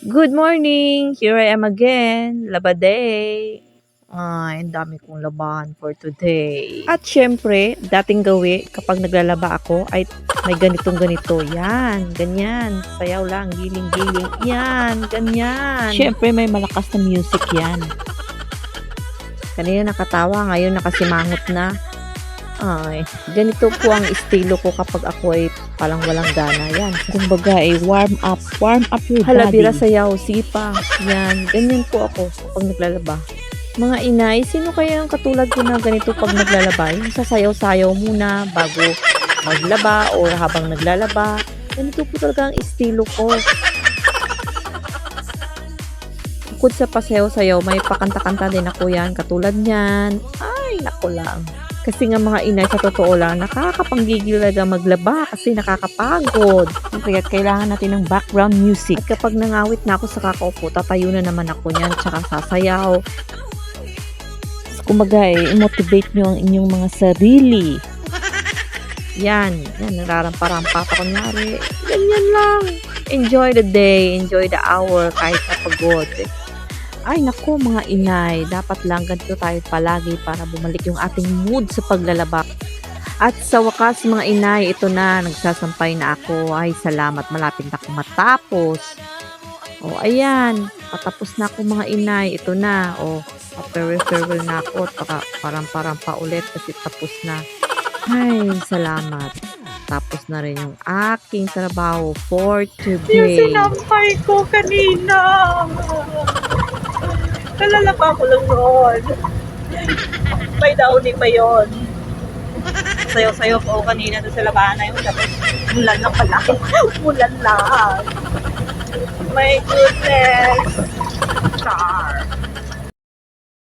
Good morning! Here I am again, laba day. Ay, ang dami kong labahan for today. At syempre, dating gawi kapag naglalaba ako ay may ganitong ganito. Yan, ganyan. Sayaw lang, giling-giling. Yan, ganyan. Syempre, may malakas na music yan. Kanina nakatawa, ngayon nakasimangot na. Ay, ganito po ang estilo ko kapag ako ay palang walang gana. Yan. Kumbaga ay warm up your body. Halabira sayaw, sige pa. Yan, ganyan po ako kapag naglalaba. Mga inay, sino kaya ang katulad ko na ganito pag naglalaba? Yung sasayaw-sayaw muna bago maglaba or habang naglalaba. Ganito po talaga ang estilo ko. Bukod sa pasayaw-sayaw, may pakanta-kanta din ako yan. Katulad niyan. Ay, naku lang. Kasi nga mga inay, sa totoo lang, nakakapanggigil talaga maglaba kasi nakakapagod. Kaya kailangan natin ng background music. At kapag nangawit na ako sa kakaupo, tatayo na naman ako niyan, tsaka sasayaw. Kumbaga, i-motivate nyo ang inyong mga sarili. Yan, nararampa-rampa pa kunyari. Ganyan lang. Enjoy the day, enjoy the hour, kahit napagod. Ay naku mga inay, dapat lang ganito tayo palagi para bumalik yung ating mood sa paglalaba. At sa wakas mga inay, ito na, nagsasampay na ako. Ay salamat, malapit na ako matapos. O ayan, patapos na ako mga inay, ito na. O, farewell na ako, parang pa ulit kasi tapos na. Ay, salamat. Tapos na rin yung aking trabaho for today. Yung sinampay ko kanina. Nalalapa ko lang noon. May dauni pa yun. Sayo-sayo ko kanina doon sa labahan na yun. Tapos mulan lang pala. Mulan lang. My goodness.